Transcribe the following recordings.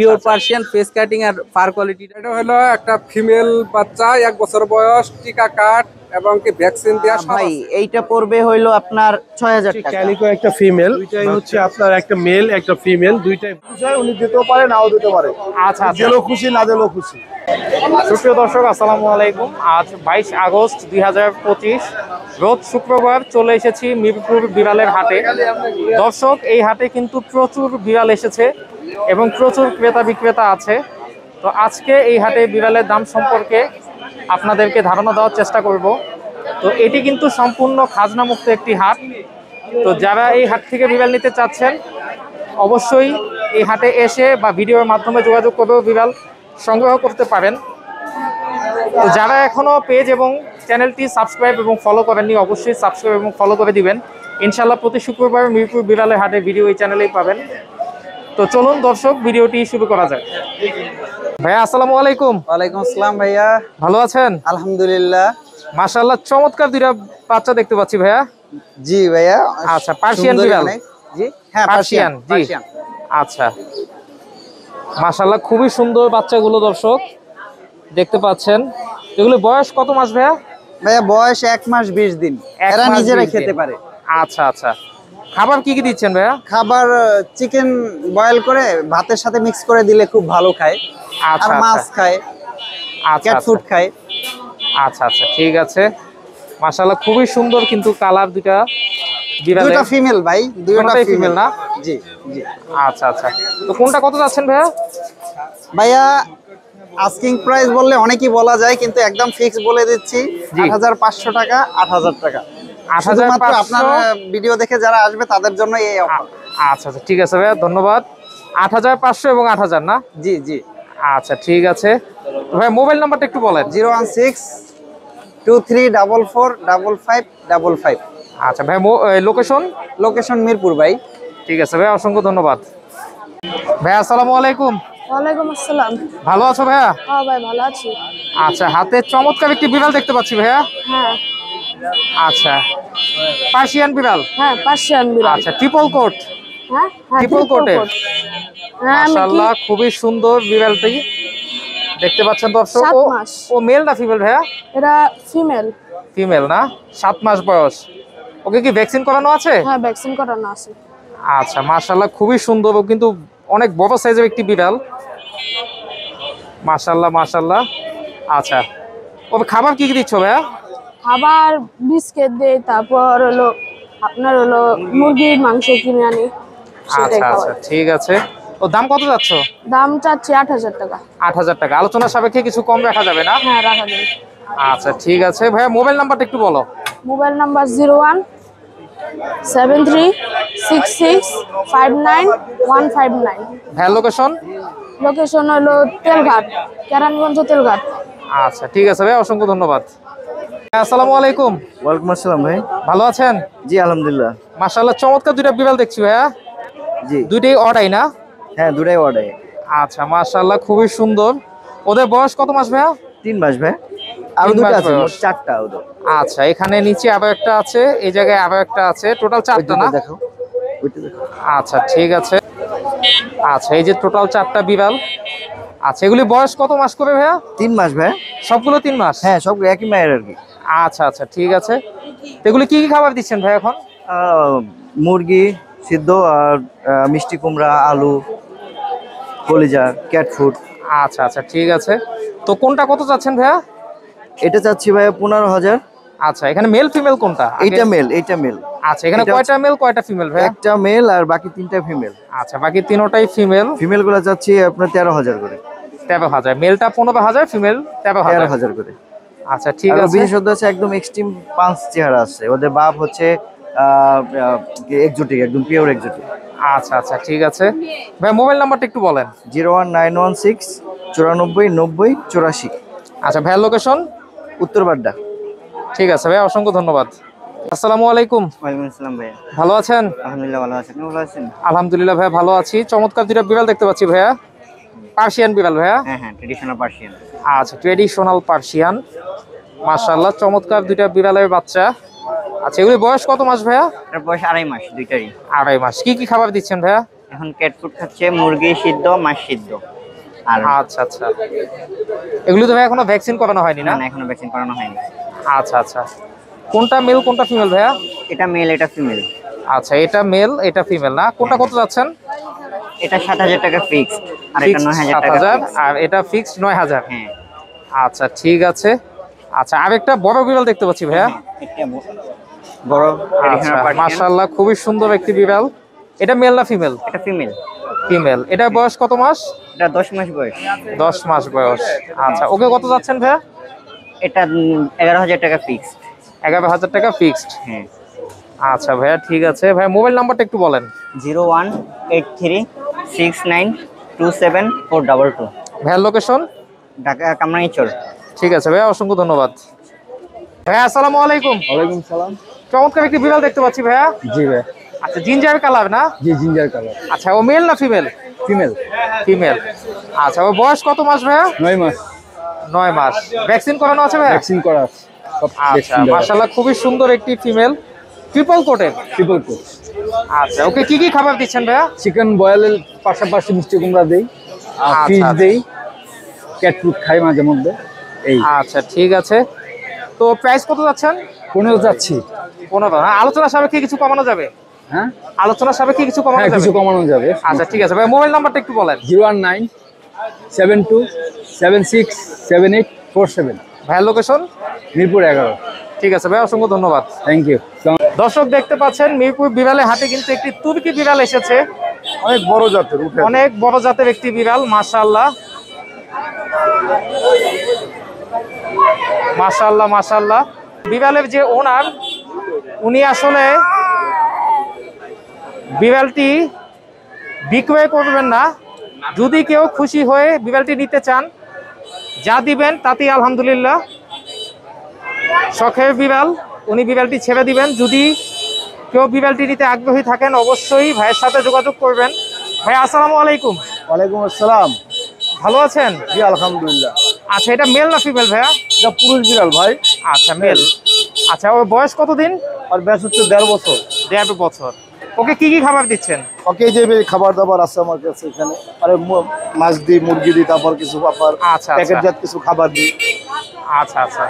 Pure Persian face cutting আর fur quality. এটা হলো একটা ফিমেল বাচ্চা 1 বছর বয়স, টিকা কাট এবং কি ভ্যাকসিন দেয়া সব ভাই আছে। এইটা পড়বে হইলো আপনার 6000 টাকা। ক্যালিকো একটা ফিমেল, দুইটাই হচ্ছে আপনার একটা মেল একটা ফিমেল, দুইটাই উনি দিতেও পারে নাও দিতে পারে। আচ্ছা আচ্ছা। দিলেও খুশি না দিলেও খুশি। সুপ্রিয় দর্শক আসসালামু আলাইকুম। আজ 22 আগস্ট 2025 রোজ শুক্রবার চলে এসেছি মিরপুর বিড়ালের হাটে। দর্শক এই হাটে কিন্তু প্রচুর বিড়াল এসেছে এবং প্রচুর ক্রেতা বিক্রেতা আছে। তো আজকে এই হাটে বিড়ালের দাম সম্পর্কে আপনাদেরকে ধারণা দেওয়ার চেষ্টা করব। তো এটি কিন্তু সম্পূর্ণ খাজনা মুক্ত একটি হাট। তো যারা এই হাট থেকে বিড়াল নিতে চাচ্ছেন অবশ্যই এই হাটে এসে বা ভিডিওর মাধ্যমে যোগাযোগ করেও বিড়াল সংগ্রহ করতে পারেন। তো যারা এখনো পেজ এবং চ্যানেলটি সাবস্ক্রাইব এবং ফলো করেননি অবশ্যই সাবস্ক্রাইব এবং ফলো করে দিবেন। ইনশাআল্লাহ প্রতি শুক্রবার মিরপুর বিড়ালের হাটে ভিডিও এই চ্যানেলেই পাবেন। তো চলুন দর্শক ভিডিওটি শুরু করা যাক। ভাইয়া আসসালামু আলাইকুম। ওয়ালাইকুম আসসালাম ভাইয়া, ভালো আছেন? আলহামদুলিল্লাহ। মাশাআল্লাহ চমৎকার দুইটা বাচ্চা দেখতে পাচ্ছি ভাইয়া। জি ভাইয়া। আচ্ছা পার্সিয়ান সুন্দরী বিড়াল? অনেক। জি হ্যাঁ পার্সিয়ান, জি। পার্সিয়ান। আচ্ছা মাশাআল্লাহ খুবই সুন্দর বাচ্চাগুলো দর্শক দেখতে পাচ্ছেন। এগুলো বয়স কত মাস ভাইয়া? ভাইয়া বয়স 1 মাস 20 দিন। 1 এরা মাস নিজেরাই 20 খেতে দিন। পারে। আচ্ছা আচ্ছা। খাবার কি কি দিচ্ছেন ভাইয়া? খাবার চিকেন বয়েল করে ভাতের সাথে মিক্স করে দিলে খুব ভালো খায়। আর আচ্ছা মাছ খায়, আচ্ছা ক্যাট ফুড খায়। আচ্ছা আচ্ছা ঠিক আছে। মাশাআল্লাহ খুবই সুন্দর কিন্তু কালার দুইটা বিড়ালের। দুটো ফিমেল ভাই, দুটো দুটোই ফিমেল female না? জি জি। আচ্ছা আচ্ছা। তো কোনটা কত যাচ্ছেন ভাইয়া? ভাইয়া আস্কিং প্রাইস বললে অনেকই বলা যায়, কিন্তু একদম ফিক্স বলে দিচ্ছি। জি। 8500 টাকা, 8000 টাকা। 8500 শুধুমাত্র আপনার ভিডিও দেখে যারা আসবে তাদের জন্য এই অফার। আচ্ছা আচ্ছা ঠিক আছে ভাইয়া ধন্যবাদ। 8500 এবং 8000 না? জি জি। আচ্ছা ঠিক আছে। ভাই মোবাইল নাম্বারটা একটু বলেন। 016-2344-5555। আচ্ছা ভাই লোকেশন? লোকেশন মিরপুর ভাই। ঠিক আছে ভাই অসংখ্য ধন্যবাদ। ভাই আসসালামু আলাইকুম। ওয়ালাইকুম আসসালাম। ভালো আছো ভাইয়া? হ্যাঁ ভাই ভালো আছি। আচ্ছা হাতে চমৎকার একটি বিড়াল দেখতে পাচ্ছি ভাইয়া। হ্যাঁ আচ্ছা পার্সিয়ান বিড়াল? হ্যাঁ পার্সিয়ান বিড়াল। আচ্ছা ট্রিপল কোট? হ্যাঁ হ্যাঁ ট্রিপল triple কোটের? coat। হ্যাঁ আমি মাশাআল্লাহ খুবই সুন্দর বিড়ালটি দেখতে পাচ্ছেন দর্শক। 7 মাস। ও মেল না ফিমেল ভাইয়া? এটা ফিমেল। ফিমেল না? 7 মাস বয়স। ওকে কি ভ্যাকসিন করানো আছে? হ্যাঁ ভ্যাকসিন করানো আছে। আচ্ছা মাশাআল্লাহ খুবই সুন্দর, ও কিন্তু অনেক বড় সাইজের একটি বিড়াল। মাশাআল্লাহ মাশাআল্লাহ। আচ্ছা ওকে খাবার কি কি দিচ্ছ ভাইয়া? খাবার বিস্কিট দেই, তারপর হলো আপনার হলো মুরগির মাংস কিনে আনি সেটাই আচ্ছা খাওয়াই। আচ্ছা ঠিক আছে। ও দাম কত যাচ্ছ? দাম চাচ্ছি 8000 টাকা। 8000 টাকা। আলোচনা সাপেক্ষে কিছু কম রাখা যাবে না? হ্যাঁ রাখা যাবে। আচ্ছা ঠিক আছে ভাইয়া মোবাইল নাম্বারটা একটু বলো। মোবাইল নাম্বার 01736659 ভাইয়া লোকেশন? লোকেশন হলো তেলঘাট, কেরানীগঞ্জ তেলঘাট। আচ্ছা ঠিক আছে ভাই অসংখ্য ধন্যবাদ। আসসালামু আলাইকুম। ওয়ালাইকুম আসসালাম ভাই। ভালো আছেন? জি আলহামদুলিল্লাহ। মাশাআল্লাহ চমৎকার দুইটা বিড়াল দেখছি ভাইয়া। জি দুইটাই অর্ডাই না? হ্যাঁ দুটাই অর্ডার। আচ্ছা মাশাআল্লাহ খুবই সুন্দর। ওদের বয়স কত মাস ভাইয়া? 3 মাস ভাই। আর 3 দুটো মাস আছে, বয়স। মোট 4টা ওদের। আচ্ছা এখানে নিচে আরো একটা আছে, এই জায়গায় আরো একটা আছে, টোটাল 4টা না? দেখো ওইটা দেখো। আচ্ছা ঠিক আছে। আচ্ছা এই যে টোটাল 4টা বিড়াল। আচ্ছা এগুলি বয়স কত মাস করে ভাইয়া? 3 মাস ভাই। সবগুলো 3 মাস? হ্যাঁ সব একই মায়ের আর কি। আচ্ছা আচ্ছা ঠিক আছে। তো এগুলি কি কি খাবার দিচ্ছেন ভাই এখন? মুরগি সিদ্ধ আর মিষ্টি কুমড়া, আলু, কলিজা, ক্যাট ফুড। আচ্ছা আচ্ছা ঠিক আছে। তো কোনটা কত চাচ্ছেন ভাইয়া? এটা চাচ্ছি ভাই 15000। আচ্ছা এখানে মেল ফিমেল কোনটা? এইটা মেল, এইটা মেল। আচ্ছা এখানে এটা কয়টা মেল কয়টা ফিমেল ভাইয়া? একটা মেল আর বাকি 3টা ফিমেল। আচ্ছা বাকি তিনটাই ফিমেল। ফিমেল গুলো চাচ্ছি আপনার 13000 করে। 13000। মেলটা 15000, ফিমেল 13000। 13000 করে। আচ্ছা ঠিক আর আছে। বিশেষত্ব আছে একদম এক্সট্রিম পাঁচ চেহারা আছে ওদের। বাপ হচ্ছে এক্সোটিক, একদম পিওর এক্সোটিক। আচ্ছা আচ্ছা ঠিক আছে ভাই মোবাইল নাম্বারটা একটু বলেন। 01916 94 90 84। আচ্ছা ভাইয়ের লোকেশন? উত্তর বাড্ডা। ঠিক আছে ভাই অসংখ্য ধন্যবাদ। আসসালামু আলাইকুম। ওয়ালাইকুম আসসালাম ভাইয়া। ভালো আছেন? আলহামদুলিল্লাহ ভালো আছি। আপনি ভালো আছেন? আলহামদুলিল্লাহ ভাইয়া ভালো আছি। চমৎকার দুইটা বিড়াল দেখতে পাচ্ছি ভাইয়া। পার্সিয়ান বিড়াল ভাইয়া? হ্যাঁ হ্যাঁ ট্রেডিশনাল পার্সিয়ান। আচ্ছা ট্রেডিশনাল পার্সিয়ান। মাশাআল্লাহ চমৎকার দুইটা বিড়ালের বাচ্চা। আচ্ছা এগুলি বয়স কত মাস ভাইয়া? এর বয়স 2.5 মাস দুইটারই। 2.5 মাস। কি কি খাবার দিচ্ছেন ভাইয়া? এখন ক্যাট ফুড খাচ্ছে, মুরগি সিদ্ধ, মাছ সিদ্ধ। আর আচ্ছা আচ্ছা, এগুলো তো ভাই এখনো ভ্যাকসিন করানো হয়নি না না? না, এখনো ভ্যাকসিন করানো হয়নি। আচ্ছা আচ্ছা, কোনটা মেল কোনটা ফিমেল ভাইয়া? এটা মেল, এটা ফিমেল। আচ্ছা, এটা মেল এটা ফিমেল না? কোনটা কত যাচ্ছেন? এটা 7,000 টাকা ফিক্সড, আর এটা 9,000 টাকা 7,000 fixed। আর এটা ফিক্সড 9,000। হ্যাঁ আচ্ছা ঠিক আছে। আচ্ছা, আরেকটা বড় বিড়াল দেখতে পাচ্ছি ভাইয়া। এটা বড় ট্রেডিশনাল পার্সিয়ান। মাশাআল্লাহ, খুবই সুন্দর একটি বিড়াল। এটা মেল না ফিমেল? এটা ফিমেল। ফিমেল। এটা বয়স কত মাস? এটা 10 মাস বয়স। 10 মাস বয়স। আচ্ছা, ওকে কত যাচ্ছেন ভাইয়া? এটা 11,000 টাকা ফিক্সড। 11,000 টাকা ফিক্সড। হ্যাঁ। আচ্ছা ভাইয়া, ঠিক আছে। ভাইয়া মোবাইল নাম্বারটা একটু বলেন। 0183692742। ভাইয়ার লোকেশন? ঢাকা কামরাঙ্গীরচর। ঠিক আছে ভাইয়া, অসংখ্য ধন্যবাদ। ভাইয়া আসসালামু আলাইকুম। ওয়ালাইকুম সালাম। চমৎকার একটি বিড়াল দেখতে পাচ্ছি ভাইয়া। জি ভাই। আচ্ছা, জিঞ্জার কালার না? জি জিঞ্জার কালার। আচ্ছা, ও মেল না ফিমেল? ফিমেল। ফিমেল। আচ্ছা, ও বয়স কত মাস ভাইয়া? 9 মাস। 9 মাস। ভ্যাকসিন করানো আছে ভাইয়া? ভ্যাকসিন করা আছে। সব আচ্ছা, ভ্যাকসিন দেওয়া আছে। মাশাআল্লাহ, খুবই সুন্দর একটি ফিমেল, ট্রিপল কোটের। Triple coat. আচ্ছা, ওকে কি কি খাবার দিচ্ছেন ভাইয়া? চিকেন বয়েলের পাশাপাশি মিষ্টি কুমড়া দেই, আর আচ্ছা, ফিশ আচ্ছা। দেই, ক্যাট ফুড খাই মাঝে মধ্যে। এই আচ্ছা ঠিক আছে। তো প্রাইস কত যাচ্ছেন? 15 যাচ্ছি। 15 না? আলোচনা সাপেক্ষে কিছু কমানো যাবে? হ্যাঁ আলোচনা সাপেক্ষে কিছু কমানো হ্যাঁ, যাবে? কিছু কমানো যাবে। আচ্ছা ঠিক আছে ভাই, মোবাইল নাম্বারটা একটু বলেন। 01972767847। ভাইয়ার লোকেশন? মিরপুর 11। ঠিক আছে ভাই, অসংখ্য ধন্যবাদ। Thank you. দর্শক দেখতে পাচ্ছেন, মিরপুর বিড়ালের হাটে কিন্তু একটি তুর্কি বিড়াল এসেছে। অনেক বড় জাতের, উঠে অনেক বড় জাতের একটি বিড়াল, মাশাআল্লাহ মাশাআল্লাহ মাশাআল্লাহ। বিড়ালের যে ওনার, উনি আসলে বিড়ালটি বিক্রয় করবেন না। যদি কেউ খুশি হয়ে বিড়ালটি নিতে চান, যা দিবেন তাতেই আলহামদুলিল্লাহ। শখের বিড়াল, উনি বিড়ালটি ছেড়ে দিবেন। যদি কেউ বিড়ালটি নিতে আগ্রহী থাকেন, অবশ্যই ভাইয়ের সাথে যোগাযোগ করবেন। ভাই আসসালামু আলাইকুম। ওয়ালাইকুম আসসালাম। ভালো আছেন? জি আলহামদুলিল্লাহ। আচ্ছা, এটা মেল না ফিমেল ভাইয়া? এটা পুরুষ বিড়াল ভাই। আচ্ছা, মেল। আচ্ছা, ওর বয়স কতদিন? আর ব্যাস হচ্ছে 1.5 বছর। 1.5 বছর। ওকে কি কি খাবার দিচ্ছেন? ওকে যে খাবার দাবার আছে আমার কাছে এখানে, আরে মাছ দিই, মুরগি দিই, তারপর কিছু আপনার আচ্ছা, প্যাকেটজাত কিছু খাবার দিই। আচ্ছা আচ্ছা।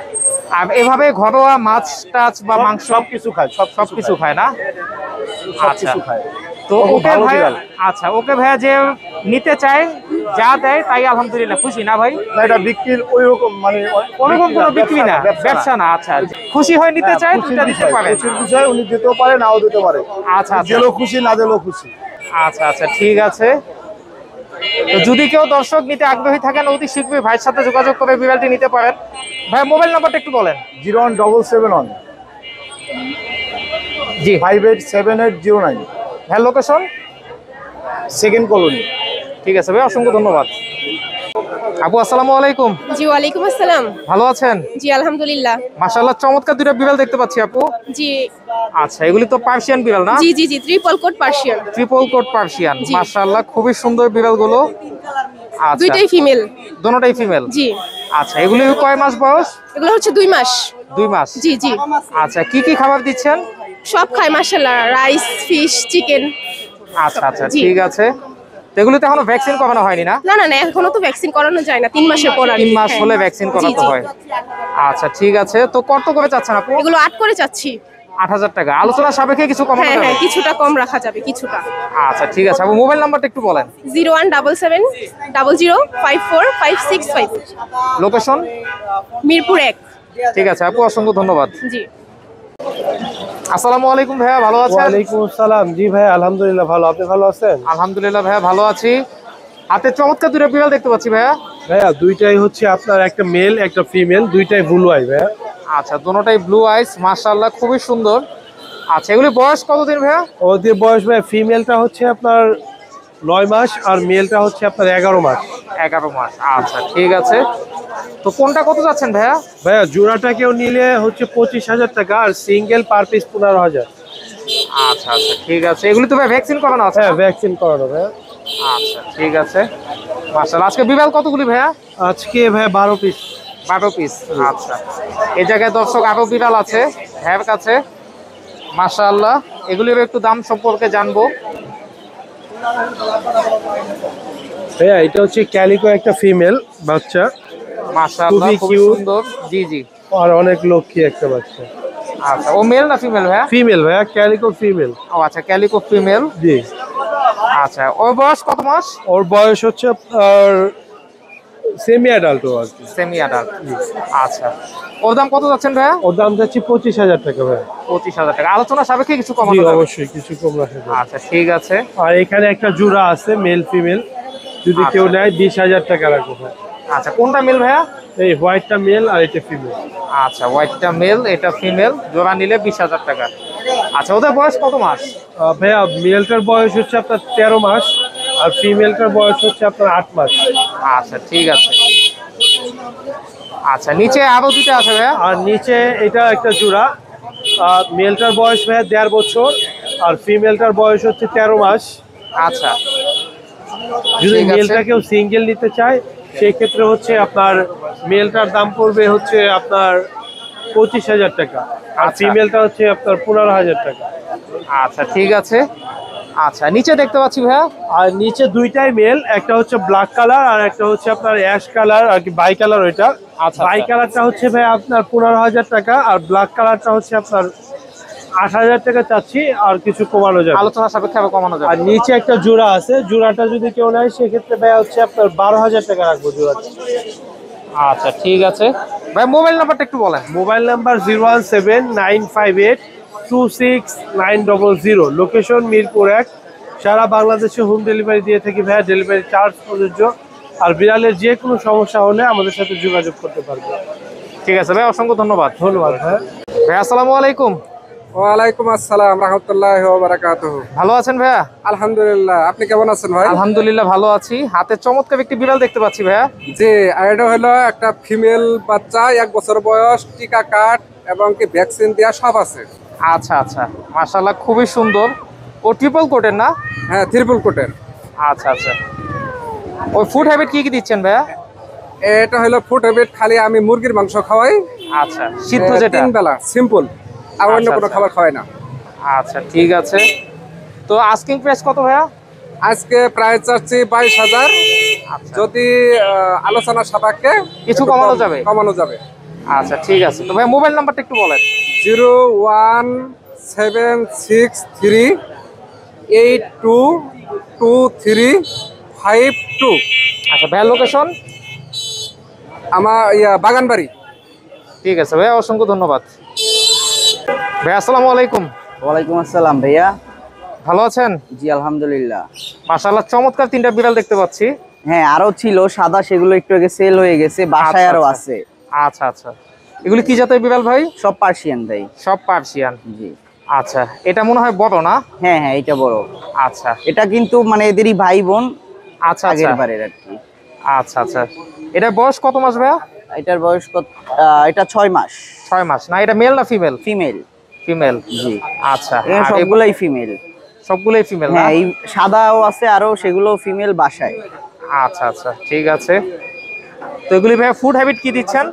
আর এভাবে ঘরোয়া মাছ টাছ বা মাংস সব কিছু খায়, সব কিছু খায় না? সব আচ্ছা। কিছু খায়। তো ও খুব ওকে ভালো ভাই, বিড়াল। আচ্ছা ওকে ভাইয়া যে নিতে চায়, যা দেয় তাই আলহামদুলিল্লাহ খুশি না ভাই? না, এটা বিক্রির ওই রকম মানে ওরকম কোনো বিক্রি না, ব্যবসা না। আচ্ছা, খুশি হয়ে নিতে চায় দুইটা দিতে পারে। খুশির বিষয়, উনি দিতেও পারে, নাও দিতে পারে। আচ্ছা আচ্ছা দিলেও খুশি, না দিলেও খুশি। আচ্ছা আচ্ছা, ঠিক আছে। তো যদি কেউ দর্শক নিতে আগ্রহী থাকেন, অতি শীঘ্রই ভাইয়ের সাথে যোগাযোগ করে বিড়ালটি নিতে পারেন। ভাই মোবাইল নাম্বারটা একটু বলেন। 01771 জি। 587809। হ্যাঁ, লোকেশন? Second colony. ঠিক আছে ভাই, অসংখ্য ধন্যবাদ। আপু আসসালামু আলাইকুম। জি ওয়ালাইকুম আসসালাম। ভালো আছেন? জি আলহামদুলিল্লাহ। মাশাআল্লাহ, চমৎকার দুইটা বিড়াল দেখতে পাচ্ছি আপু। জি আচ্ছা, এগুলি তো পার্সিয়ান বিড়াল না? জি জি জি triple coat Persian. Triple coat Persian. জি। মাশাআল্লাহ, খুবই সুন্দর বিড়ালগুলো। আচ্ছা, দুইটাই ফিমেল। দুটোটাই ফিমেল? জি। আচ্ছা, এগুলি কয় মাস বয়স? এগুলো হচ্ছে 2 মাস। 2 মাস। জি জি। আচ্ছা, কি কি খাবার দিচ্ছেন? সব খায় মাশাআল্লাহ, রাইস, ফিশ, চিকেন। আচ্ছা আচ্ছা, জি। ঠিক আছে। তো এগুলিতে এখনো ভ্যাকসিন করানো হয়নি না? না না না, এখনো তো ভ্যাকসিন করানো যায় না, 3 মাসের পর। 3 মাস হ্যাঁ। হলে ভ্যাকসিন জি, করাতে জি। হয়। আচ্ছা ঠিক আছে। তো কত করে চাচ্ছেন আপু? এগুলো 8 করে চাচ্ছি। 8,000 টাকা। আলোচনা সাপেক্ষে কিছু কমানো হ্যাঁ যাবে? হ্যাঁ, কিছুটা কম রাখা যাবে, কিছুটা। আচ্ছা ঠিক আছে আপু, মোবাইল নাম্বারটা একটু বলেন। 01770054565। লোকেশন? মিরপুর 1। ঠিক আছে আপু, অসংখ্য ধন্যবাদ। জি। আসসালামু আলাইকুম ভাইয়া, ভালো আছেন? ওয়ালাইকুম আসসালাম। জি ভাই আলহামদুলিল্লাহ ভালো। আপনি ভালো আছেন? আলহামদুলিল্লাহ ভাইয়া, ভালো আছি। হাতে চমৎকার দুটো বিড়াল দেখতে পাচ্ছি ভাইয়া। ভাইয়া দুইটাই হচ্ছে আপনার, একটা মেল একটা ফিমেল, দুইটাই ব্লু আই ভাইয়া। আচ্ছা, দুটোটাই ব্লু আইস, মাশাআল্লাহ খুবই সুন্দর। আচ্ছা, এগুলি বয়স কতদিন ভাইয়া? ওদের বয়স ভাইয়া, ফিমেলটা হচ্ছে আপনার 9 মাস আর মেলটা হচ্ছে আপনার 11 মাস। 11 মাস। আচ্ছা ঠিক আছে। তো কোনটা কত যাচ্ছেন ভাইয়া? ভাইয়া জোড়াটা কেউ নিলে হচ্ছে 25,000 টাকা, আর সিঙ্গেল পার পিস 15,000। আচ্ছা আচ্ছা, ঠিক আছে। এগুলি তো ভাই ভ্যাকসিন করানো আছে? হ্যাঁ ভ্যাকসিন করানো ভাইয়া। আচ্ছা ঠিক আছে, মাশাআল্লাহ। আজকে বিড়াল কতগুলি ভাইয়া? আজকে ভাইয়া 12 পিস। 12 পিস। আচ্ছা, এই জায়গায় দর্শক আরো বিড়াল আছে ভাইয়ের কাছে, মাশাআল্লাহ। এগুলির একটু দাম সম্পর্কে জানবো। ভাইয়া এটা হচ্ছে ক্যালিকো একটা ফিমেল বাচ্চা, মাশাআল্লাহ খুবই খুব cute। সুন্দর। জি জি। আর অনেক লক্ষ্মী একটা বাচ্চা। আচ্ছা, ও মেল না ফিমেল ভাইয়া? ফিমেল ভাইয়া, ক্যালিকো ফিমেল। ও আচ্ছা, ক্যালিকো ফিমেল। জি। আচ্ছা, ওর বয়স কত মাস? ওর বয়স হচ্ছে আপনার সেমি অ্যাডাল্ট আর কি। Semi adult. আচ্ছা, ওর দাম কত যাচ্ছেন ভাইয়া? ওর দাম যাচ্ছে 25,000 টাকা ভাইয়া। 25,000 টাকা। আলোচনা সাপেক্ষে কিছু জি কমানো যাবে? অবশ্যই কিছু কম রাখা যাবে। আচ্ছা ঠিক আছে। আর এখানে একটা জোড়া আছে মেল ফিমেল, যদি কেউ নেয় 20,000 টাকা রাখবো ভাই। আচ্ছা, কোনটা মেল ভাইয়া? এই হোয়াইটটা মেল আর এটা ফিমেল। আচ্ছা, হোয়াইটটা মেল, এটা ফিমেল, জোড়া নিলে 20,000 টাকা। আচ্ছা, ওদের বয়স কত মাস? ভাইয়া মেলটার বয়স হচ্ছে আপনার 13 মাস আর ফিমেলটার বয়স হচ্ছে আপনার 8 মাস। আচ্ছা ঠিক আছে। আচ্ছা, নিচে আরো দুটো আছে ভাইয়া। আর নিচে এটা একটা জোড়া, মেলটার বয়স ভাইয়া 1.5 বছর আর ফিমেলটার বয়স হচ্ছে 13 মাস। আচ্ছা যদি ঠিক আছে। মেলটা কেউ সিঙ্গেল নিতে চায় সেই ক্ষেত্রে হচ্ছে আপনার মেলটার দাম পড়বে হচ্ছে আপনার 25,000 টাকা আর আচ্ছা। ফিমেলটা হচ্ছে আপনার 15,000 টাকা। আচ্ছা ঠিক আছে। আচ্ছা, নিচে দেখতে পাচ্ছি ভাইয়া। আর নিচে দুইটাই মেল, একটা হচ্ছে ব্ল্যাক কালার আর একটা হচ্ছে আপনার অ্যাশ কালার আর কি, বাই কালার ওইটা। আচ্ছা, বাই কালারটা হচ্ছে ভাই আপনার 15,000 টাকা আর ব্ল্যাক কালারটা হচ্ছে আপনার 8,000 টাকা চাচ্ছি, আর কিছু কমানো যাবে। আলোচনা সাপেক্ষে আবার কমানো যাবে। আর নিচে একটা জোড়া আছে, জোড়াটা যদি কেউ নেয় সেক্ষেত্রে ভাই হচ্ছে আপনার 12,000 টাকা রাখবো জোড়াটা। আচ্ছা ঠিক আছে ভাই, মোবাইল নাম্বারটা একটু বলেন। Mobile number 017-958-26900, location Mirpur 1। সারা বাংলাদেশে হোম ডেলিভারি দিয়ে থাকি ভাইয়া, ডেলিভারি চার্জ প্রযোজ্য। আর বিড়ালের যে কোনো সমস্যা হলে আমাদের সাথে যোগাযোগ করতে পারবে। ঠিক আছে ভাই, অসংখ্য ধন্যবাদ। ধন্যবাদ ভাইয়া। ভাই আসসালামু আলাইকুম। ওয়ালাইকুম আসসালাম রাহমাতুল্লাহি ওয়া বারাকাতুহু। ভালো আছেন ভাইয়া? আলহামদুলিল্লাহ, আপনি কেমন আছেন ভাই? আলহামদুলিল্লাহ ভালো আছি। হাতে চমৎকার একটি বিড়াল দেখতে পাচ্ছি ভাইয়া। জি, আর এটা হলো একটা ফিমেল বাচ্চা, 1 বছর বয়স, টিকা কাট এবং কি ভ্যাকসিন দেওয়া সব আছে। আচ্ছা আচ্ছা, মাশাআল্লাহ খুবই সুন্দর। ও ট্রিপল কোটের না? হ্যাঁ, ট্রিপল কোটের। আচ্ছা আচ্ছা। ওই ফুড হ্যাবিট কি কি দিচ্ছেন ভাইয়া? এটা হলো ফুড হ্যাবিট, খালি আমি মুরগির মাংস খাওয়াই। আচ্ছা, সিদ্ধ যেটা? 3 বেলা সিম্পল, আর অন্য আচ্ছা, কোনো আচ্ছা। খাবার খাওয়াই না। আচ্ছা ঠিক আছে। তো আস্কিং প্রাইস কত ভাইয়া? আজকে প্রায় চাচ্ছি 22,000, আচ্ছা যদি আলোচনা সাপেক্ষে কিছু একটু কমানো যাবে? কমানো যাবে। আচ্ছা ঠিক আছে। তো ভাই মোবাইল নাম্বারটা একটু বলেন। 01763822352। আচ্ছা ভাইয়া, লোকেশন? আমার বাগানবাড়ি। ঠিক আছে ভাইয়া, অসংখ্য ধন্যবাদ। ভাইয়া আসসালামু আলাইকুম। ওয়ালাইকুম আসসালাম ভাইয়া। ভালো আছেন? জি আলহামদুলিল্লাহ। মাশাআল্লাহ চমৎকার 3টা বিড়াল দেখতে পাচ্ছি। হ্যাঁ, আরো ছিল সাদা, সেগুলো একটু আগে সেল হয়ে গেছে, বাসায় আরো আচ্ছা, আছে। আচ্ছা আচ্ছা। এগুলি কি জাতের বিড়াল ভাই? সব পার্সিয়ান ভাই। সব পার্সিয়ান। জি। আচ্ছা, এটা মনে হয় বড় না? হ্যাঁ হ্যাঁ, এটা বড়। আচ্ছা এটা কিন্তু মানে এদেরই ভাই বোন, আচ্ছা আগের আচ্ছা বারের আর কি। আচ্ছা আচ্ছা। এটার বয়স কত মাস ভাইয়া? এটার বয়স কত? এটা 6 মাস। 6 মাস। না এটা মেল না ফিমেল? ফিমেল। ফিমেল। জি। আচ্ছা, এখানে আর সবগুলাই ফিমেল। সবগুলোই ফিমেল না? হ্যাঁ, এই সাদাও আছে আরো, সেগুলো ফিমেল বাসায়। আচ্ছা আচ্ছা ঠিক আছে। তো এগুলি ভাইয়া ফুড হ্যাবিট কি দিচ্ছেন?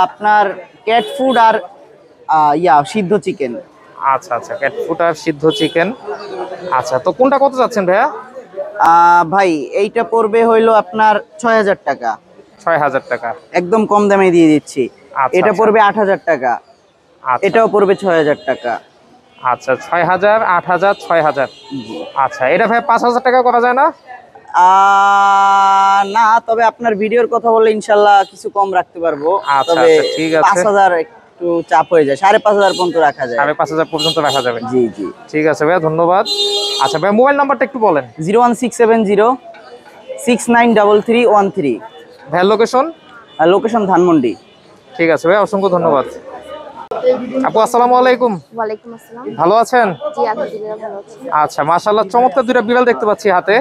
আপনার ক্যাট ফুড আর সিদ্ধ চিকেন। আচ্ছা আচ্ছা, ক্যাট ফুড আর সিদ্ধ চিকেন। আচ্ছা, তো কোনটা কত যাচ্ছেন ভাইয়া? ভাই এইটা পড়বে হইলো আপনার 6,000 টাকা। 6,000 টাকা। একদম কম দামে দিয়ে দিচ্ছি। আচ্ছা, এটা আচ্ছা। পড়বে 8,000 টাকা। আচ্ছা। এটাও পড়বে 6,000 টাকা। আচ্ছা, 6,000, 8,000, 6,000। আচ্ছা, এটা ভাই 5,000 টাকা করা যায় না? না, তবে আপনার ভিডিওর কথা বলে ইনশাল্লাহ কিছু কম রাখতে পারবো। আচ্ছা, তবে আচ্ছা, ঠিক আছে। 5,000 একটু চাপ হয়ে যায়, 5,500 পর্যন্ত রাখা যায়। 5,500 পর্যন্ত রাখা যাবে। জি জি। ঠিক আছে ভাইয়া, ধন্যবাদ। আচ্ছা ভাই, মোবাইল নাম্বারটা একটু বলেন। 01670693313। ভাইয়ার লোকেশন? লোকেশন ধানমন্ডি। ঠিক আছে ভাই, অসংখ্য ধন্যবাদ। আপু আসসালামু আলাইকুম। ওয়ালাইকুম আসসালাম। ভালো আছেন? জি আলহামদুলিল্লাহ ভালো আছি। আচ্ছা, মাশাআল্লাহ চমৎকার 2টা বিড়াল দেখতে পাচ্ছি হাতে।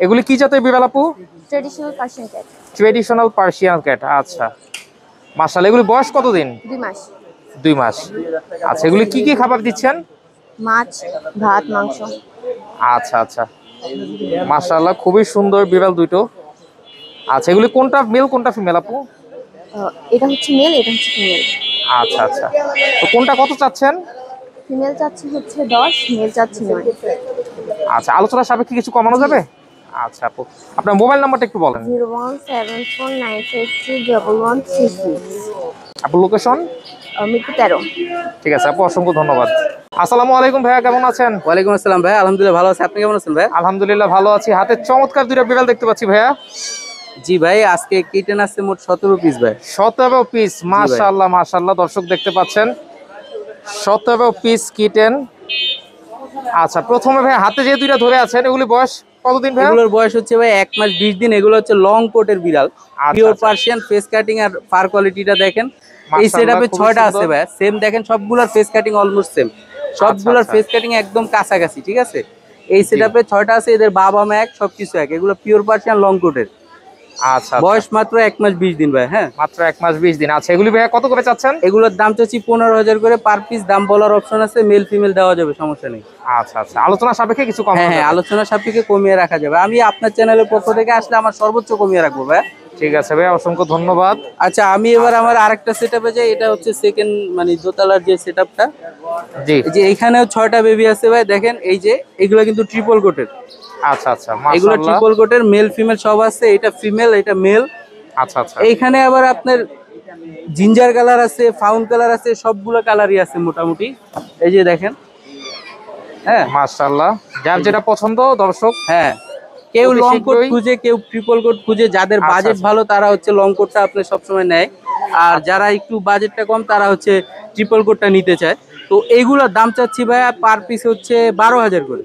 এগুলি কি জাতের বিড়াল আপু? Traditional Persian cat. Traditional Persian cat. আচ্ছা মাশাআল্লাহ, এগুলি বয়স কতদিন? 2 মাস। 2 মাস। আচ্ছা, এগুলি কি কি খাবার দিচ্ছেন? মাছ, ভাত, মাংস। আচ্ছা আচ্ছা, মাশাআল্লাহ খুবই সুন্দর বিড়াল দুটো। আচ্ছা, এগুলি কোনটা মেল কোনটা ফিমেল আপু? এটা হচ্ছে মেল, এটা হচ্ছে ফিমেল। আচ্ছা আচ্ছা, তো কোনটা কত চাচ্ছেন? ফিমেল চাচ্ছি হচ্ছে 10, মেল চাচ্ছি 9। আচ্ছা, আলোচনা সাপেক্ষে কিছু কমানো যাবে? আচ্ছা আপু, আপনার মোবাইল নাম্বারটা একটু বলেন। 01749831136। আপু লোকেশন? মিরপুর 13। ঠিক আছে আপু, অসংখ্য ধন্যবাদ। আসসালামু আলাইকুম ভাইয়া, কেমন আছেন? ওয়ালাইকুম আসসালাম ভাই, আলহামদুলিল্লাহ ভালো আছি। আপনি কেমন আছেন ভাই? আলহামদুলিল্লাহ ভালো আছি। হাতে চমৎকার দুইটা বিড়াল দেখতে পাচ্ছি ভাইয়া। জি ভাই, আজকে কিটেন আছে মোট 17 পিস ভাই। 17 পিস, মাশাআল্লাহ মাশাআল্লাহ। দর্শক দেখতে পাচ্ছেন 17 পিস কিটেন। আচ্ছা, প্রথমে ভাই হাতে যে দুইটা ধরে আছেন এগুলি বয়স কতদিন ভাই? এগুলোর বয়স হচ্ছে ভাই 1 মাস 20 দিন। এগুলো হচ্ছে লং কোটের বিড়াল, পিওর পার্সিয়ান। ফেস কাটিং আর ফার কোয়ালিটিটা দেখেন। এই সেটআপে 6টা আছে ভাই, সেম দেখেন সবগুলোর ফেস কাটিং অলমোস্ট সেম। সবগুলোর ফেস কাটিং একদম কাছাকাছি, ঠিক আছে? এই সেটআপে 6টা আছে, এদের বাবা মা এক, সবকিছু এক। এগুলো পিওর পার্সিয়ান লং কোটের। আচ্ছা, বয়স মাত্র 1 মাস 20 দিন ভাই। হ্যাঁ, মাত্র 1 মাস 20 দিন। আচ্ছা, এগুলি ভাইয়া কত করে চাচ্ছেন? এগুলোর দাম চাচ্ছি 15,000 করে পার পিস। দাম বলার অপশন আছে, মেল ফিমেল দেওয়া যাবে, সমস্যা নেই। আচ্ছা আচ্ছা, আলোচনা সাপেক্ষে কিছু কম? হ্যাঁ, আলোচনা সাপেক্ষে কমিয়ে রাখা যাবে। আমি আপনার চ্যানেলের পক্ষ থেকে আসলে আমার সর্বোচ্চ কমিয়ে রাখবো ভাই। ঠিক আছে ভাই, অসংখ্য ধন্যবাদ। আচ্ছা, আমি এবার আমার আরেকটা সেটআপে যাই। এটা হচ্ছে সেকেন্ড মানে দোতলার যে সেটআপটা। জি, এই যে এখানেও 6টা বেবি আছে ভাই, দেখেন। এই যে এগুলো কিন্তু ট্রিপল কোটের। আচ্ছা আচ্ছা, এগুলো মাশাআল্লাহ। ট্রিপল কোটের, মেল ফিমেল সব আছে। এটা ফিমেল, এটা মেল। আচ্ছা আচ্ছা, এইখানে আবার আপনার জিঞ্জার কালার আছে, ফাউন কালার আছে, সবগুলো কালারই আছে মোটামুটি। এই যে দেখেন। হ্যাঁ মাশাআল্লাহ, যার যেটা পছন্দ দর্শক। হ্যাঁ, কেউ অতি লং কোট শীঘ্রই- খুঁজে, কেউ ট্রিপল কোট খুঁজে। যাদের আচ্ছা, বাজেট আচ্ছা। ভালো তারা হচ্ছে লং কোটটা আপনি সবসময় নেয়, আর যারা একটু বাজেটটা কম তারা হচ্ছে ট্রিপল কোটটা নিতে চায়। তো এইগুলোর দাম চাচ্ছি ভাইয়া পার পিস হচ্ছে 12,000 করে।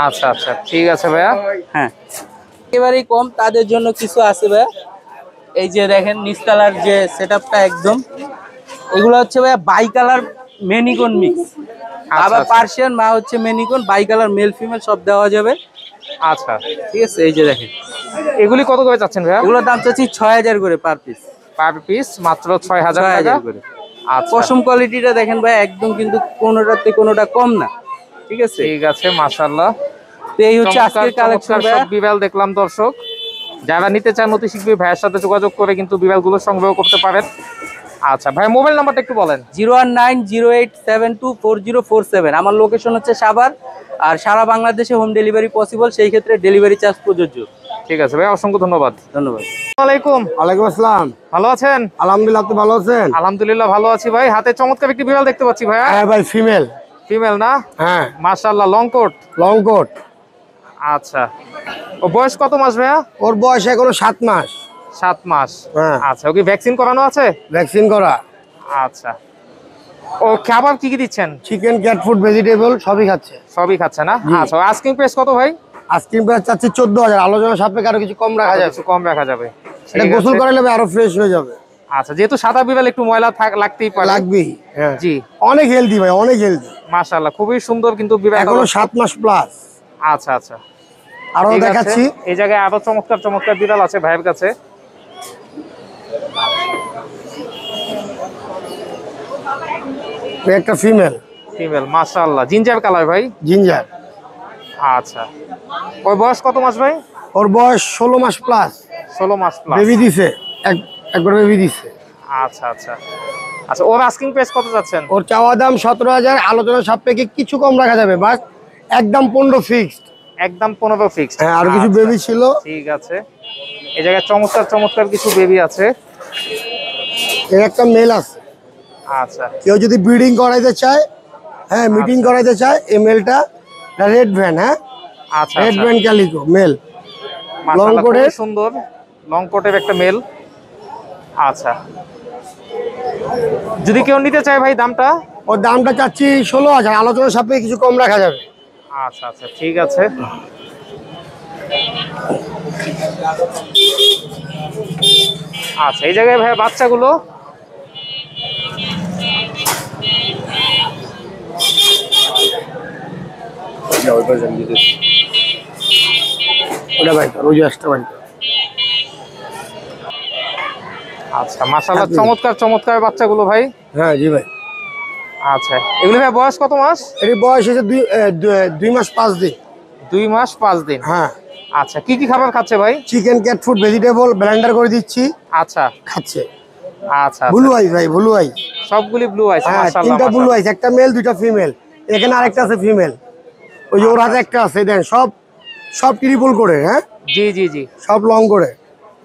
আচ্ছা আচ্ছা, ঠিক আছে ভাইয়া। হ্যাঁ, একেবারেই কম তাদের জন্য কিছু আছে ভাইয়া। এই যে দেখেন নিচ কালার যে সেটআপটা একদম, এগুলো হচ্ছে ভাইয়া বাই কালার মেনিকন মিক্স। আবার আচ্ছা। পার্সিয়ান, মা হচ্ছে মেনিকন। বাই কালার মেল ফিমেল সব দেওয়া যাবে, আচ্ছা, ঠিক আছে? এই যে দেখেন, এগুলি কত করে চাচ্ছেন ভাইয়া? এগুলোর দাম চাচ্ছি 6,000 করে পার পিস। পার পিস মাত্র 6,000 টাকা 6,000 করে। আচ্ছা, পশম কোয়ালিটিটা দেখেন ভাই, একদম কিন্তু কোনোটাতে কোনোটা কম না, ঠিক আছে? ঠিক আছে, মাশাআল্লাহ। তো এই হচ্ছে আজকের কালেকশন চমৎকার সব বিড়াল দেখলাম দর্শক। যারা নিতে চান অতি শীঘ্রই ভাইয়ের সাথে যোগাযোগ করে কিন্তু বিড়ালগুলো সংগ্রহ করতে পারেন। আচ্ছা ভাই, মোবাইল নাম্বারটা একটু বলেন। 01908724047। আমার লোকেশন হচ্ছে সাভার, আর সারা বাংলাদেশে হোম ডেলিভারি পসিবল, সেই ক্ষেত্রে ডেলিভারি চার্জ প্রযোজ্য। ঠিক আছে ভাই, অসংখ্য ধন্যবাদ। ধন্যবাদ। আসসালামু আলাইকুম। ওয়ালাইকুম আসসালাম। ভালো আছেন? আলহামদুলিল্লাহ, আপনি ভালো আছেন? আলহামদুলিল্লাহ ভালো আছি ভাই। হাতে চমৎকার একটি বিড়াল দেখতে পাচ্ছি ভাইয়া। হ্যাঁ ভাই, ফিমেল। ফিমেল না? হ্যাঁ, মাশাআল্লাহ, লং কোট। Long coat. আচ্ছা, ও বয়স কত মাস ভাইয়া? ওর বয়স এখনো 7 মাস। 7 মাস। হ্যাঁ। আচ্ছা, ওকে ভ্যাকসিন করানো আছে? ভ্যাকসিন করা। আচ্ছা, ও খাবার কি কি দিচ্ছেন? চিকেন, ক্যাট ফুড, ভেজিটেবল সবই খাচ্ছে। সবই খাচ্ছে না? জি। আচ্ছা, আস্কিং প্রাইস কত ভাই? আইসক্রিম প্রাইস চাচ্ছি 14,000। আলোচনা সাপেক্ষে আরো কিছু কম রাখা যাবে। কিছু কম রাখা যাবে। এটা ঠিক গোসল আছে। করাইলে আরো ফ্রেশ হয়ে যাবে। আচ্ছা, যেহেতু সাদা বিড়াল একটু ময়লা লাগতেই পারে। লাগবেই। হ্যাঁ, জি, অনেক হেলদি ভাই, অনেক হেলদি। মাশাআল্লাহ, খুবই সুন্দর কিন্তু বিড়াল। এখনো 7 মাস প্লাস। আচ্ছা আচ্ছা, আরো ঠিক আছে। দেখাচ্ছি। এই জায়গায় আরো চমৎকার চমৎকার বিড়াল আছে ভাইয়ের কাছে। একটা ফিমেল ফিমেল, মাশাআল্লাহ, জিঞ্জার কালার ভাই। জিঞ্জার। আচ্ছা, ওর বয়স কত মাস ভাই? ওর বয়স 16 মাস প্লাস। 16 মাস প্লাস। বেবি দিছে, একবার বেবি দিছে। আচ্ছা আচ্ছা আচ্ছা, ওর আস্কিং প্রাইস কত যাচ্ছেন? ওর চাওয়া দাম 17,000। আলোচনা সাপেক্ষে কিছু কম রাখা যাবে, বাস একদম 15 ফিক্সড। একদম 15 ফিক্সড। হ্যাঁ, আর কিছু বেবি ছিল। ঠিক আছে, এই জায়গায় চমৎকার চমৎকার কিছু বেবি আছে। এর একটা মেল আছে। আচ্ছা কেউ যদি ব্রিডিং করাইতে চায়, হ্যাঁ মিটিং করাইতে চায়, এই মেলটা রেড ভ্যান। হ্যাঁ, আচ্ছা, রেড ভ্যান ক্যালিকো মেল। মাশাআল্লাহ, লং কোটের। খুবই সুন্দর লং কোটের একটা মেল। আচ্ছা, যদি কেউ নিতে চায় ভাই দামটা? ওর দামটা চাচ্ছি 16,000। আলোচনা সাপেক্ষে কিছু কম রাখা যাবে। আচ্ছা আচ্ছা, ঠিক আছে। আচ্ছা, এই জায়গায় ভাই বাচ্চাগুলো। ওটা ভাই ওই যে একটা ভাই। আচ্ছা, মাশাআল্লাহ, চমৎকার চমৎকার বাচ্চাগুলো ভাই। হ্যাঁ জি ভাই। আচ্ছা, এগুলো ভাই বয়স কত মাস? এর বয়স হচ্ছে 2 মাস 5 দিন। 2 মাস 5 দিন। হ্যাঁ। আচ্ছা, কি কি খাবার খাচ্ছে ভাই? Chicken, cat food, vegetable Blender করে দিচ্ছি, আচ্ছা খাচ্ছে। আচ্ছা, ব্লু আইস ভাই, ব্লু আইস। সবগুলি ব্লু আইস। হ্যাঁ, মাশাআল্লাহ, 3টা ব্লু মাশাআল্লাহ। আইস, একটা মেল 2টা ফিমেল। এখানে আরেকটা আছে ফিমেল। ওই যে ওর হাতে একটা আছে, দেন সব সব ট্রিপল করে, হ্যাঁ জি জি জি, সব লং করে।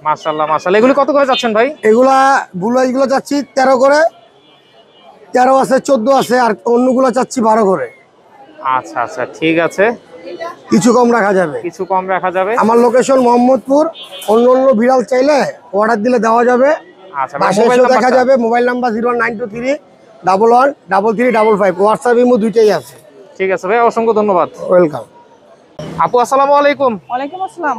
মাশাআল্লাহ মাশাআল্লাহ। এগুলি কত করে যাচ্ছেন ভাই? এগুলা বুলো এইগুলো চাচ্ছি 13 করে, 13 আছে, 14 আছে, আর অন্যগুলো চাচ্ছি 12 করে। আচ্ছা আচ্ছা ঠিক আছে, কিছু কম রাখা যাবে, কিছু কম রাখা যাবে। আমার লোকেশন মোহাম্মদপুর। অন্য অন্য বিড়াল চাইলে অর্ডার দিলে দেওয়া যাবে, আচ্ছা, বাসায় এসেও দেখা যাবে। মোবাইল নাম্বার 09231113355, হোয়াটসঅ্যাপ ইমো দুইটাই আছে। ঠিক আছে ভাই, অসংখ্য ধন্যবাদ। ওয়েলকাম। আপু আসসালামু আলাইকুম। ওয়ালাইকুম আসসালাম।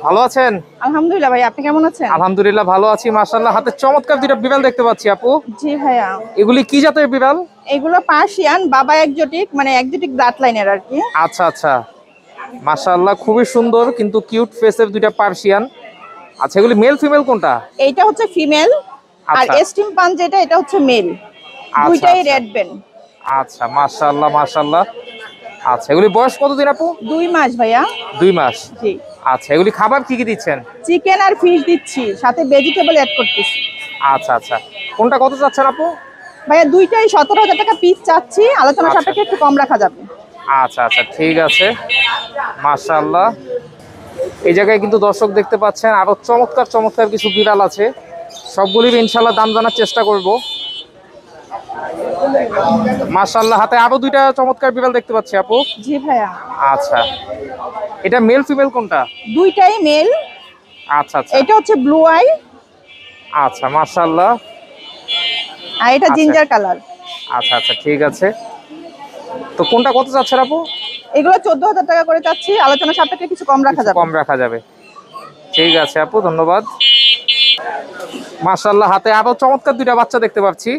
ভালো আছেন? আলহামদুলিল্লাহ ভাই, আপনি কেমন আছেন? আলহামদুলিল্লাহ ভালো আছি মাশাআল্লাহ। হাতে চমৎকার দুইটা বিড়াল দেখতে পাচ্ছি আপু। জি ভাইয়া, এগুলি কি জাতের বিড়াল? এগুলো পার্সিয়ান, বাবা এক্সোটিক, মানে এক্সোটিক ব্লাড লাইনের আর কি। আচ্ছা আচ্ছা, মাশাআল্লাহ খুবই সুন্দর কিন্তু কিউট ফেসের দুইটা পার্সিয়ান। আচ্ছা, এগুলি মেল ফিমেল কোনটা? এইটা হচ্ছে ফিমেল, আর আচ্ছা। এস্টিম পান যেটা, এটা হচ্ছে মেল। আচ্ছা, দুইটাই আচ্ছা। Red Ben. আচ্ছা মাশাআল্লাহ মাশাআল্লাহ। আচ্ছা, এগুলি বয়স কতদিন আপু? 2 মাস ভাইয়া। 2 মাস। জি। আচ্ছা, এগুলি খাবার কি কি দিচ্ছেন? চিকেন আর ফিশ দিচ্ছি, সাথে ভেজিটেবল অ্যাড করতেছি। আচ্ছা আচ্ছা, কোনটা কত চাচ্ছেন আপু? ভাইয়া দুইটাই 17,000 টাকা পিস চাচ্ছি, আলোচনা আচ্ছা। সাপেক্ষে একটু কম রাখা যাবে। আচ্ছা আচ্ছা ঠিক আছে, মাশাআল্লাহ। এই জায়গায় কিন্তু দর্শক দেখতে পাচ্ছেন আরো চমৎকার চমৎকার কিছু বিড়াল আছে, সবগুলির ইনশাআল্লাহ দাম জানার চেষ্টা করব। মাশাআল্লাহ, হাতে আরো দুইটা চমৎকার বিড়াল দেখতে পাচ্ছি আপু। জি ভাইয়া। আচ্ছা, এটা মেল ফিমেল কোনটা? দুইটাই মেল। আচ্ছা আচ্ছা। এটা হচ্ছে ব্লু আই, আচ্ছা মাশাআল্লাহ। আর এটা আচ্ছা। Ginger colour. আচ্ছা আচ্ছা ঠিক আছে, তো কোনটা কত চাচ্ছেন আপু? এগুলো 14,000 টাকা করে চাচ্ছি, আলোচনা সাপেক্ষে কিছু কম রাখা যাবে। কম রাখা যাবে, ঠিক আছে আপু, ধন্যবাদ। মাশাআল্লাহ, হাতে আরো চমৎকার দুইটা বাচ্চা দেখতে পাচ্ছি।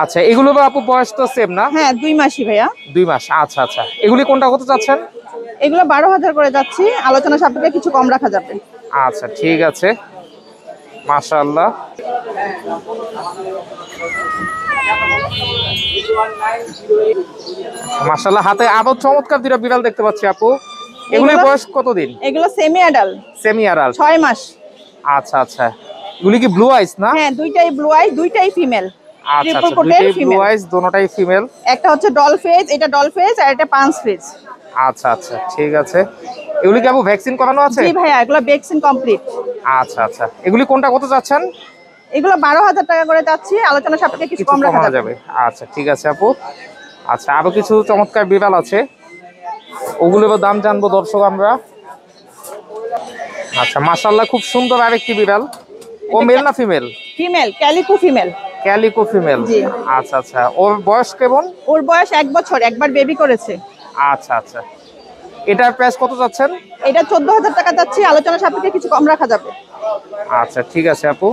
আচ্ছা, এগুলো আপু বয়স তো সেম না? হ্যাঁ 2 মাসই ভাইয়া। 2 মাস। আচ্ছা আচ্ছা, এগুলি কোনটা কত চাচ্ছেন? এগুলো 12,000 করে যাচ্ছি, আলোচনা সাপেক্ষে কিছু কম রাখা যাবে। আচ্ছা ঠিক আছে, মাশাআল্লাহ। মাশাআল্লাহ, হাতে আরো চমৎকার দুইটা বিড়াল দেখতে পাচ্ছি আপু। এগুলি বয়স কতদিন? এগুলো সেমি অ্যাডাল্ট। Semi adult. 6 মাস। আচ্ছা আচ্ছা, এগুলি কি ব্লু আইস না? হ্যাঁ দুইটাই ব্লু আই, দুইটাই ফিমেল। আচ্ছা ট্রিপল আচ্ছা, কোটের দুইটাই ব্লু ফিমেল। আইস, দোনোটাই ফিমেল। একটা হচ্ছে ডল ফেজ, এটা ডল ফেজ, আর এটা পাঁচ ফেজ। আচ্ছা আচ্ছা ঠিক আছে, এগুলি কি আপু ভ্যাকসিন করানো আছে? জি ভাইয়া, এগুলো ভ্যাকসিন কমপ্লিট। আচ্ছা আচ্ছা, এগুলি কোনটা কত চাচ্ছেন? এগুলো 12,000 টাকা করে যাচ্ছি, আলোচনা সাপেক্ষে কিছু কম রাখা যাবে। আচ্ছা ঠিক আছে আপু। আচ্ছা, আরো কিছু চমৎকার বিড়াল আছে, ওগুলোর দাম জানবো দর্শক আমরা। আচ্ছা মাশাআল্লাহ, খুব সুন্দর আরেকটি বিড়াল। ও মেল না female? Female, calico female. Calico female. জি। আচ্ছা আচ্ছা, ওর বয়স কেমন? ওর বয়স 1 বছর, একবার বেবি করেছে। আচ্ছা আচ্ছা, এটার প্রাইস কত যাচ্ছেন? এটা 14,000 টাকা যাচ্ছি, আলোচনা সাপেক্ষে কিছু কম রাখা যাবে। আচ্ছা ঠিক আছে আপু।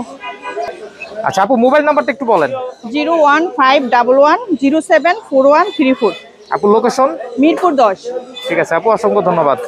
আচ্ছা আপু, মোবাইল নাম্বারটা একটু বলেন। 01511074134। আপু লোকেশন? মিরপুর 10। ঠিক আছে আপু, অসংখ্য ধন্যবাদ।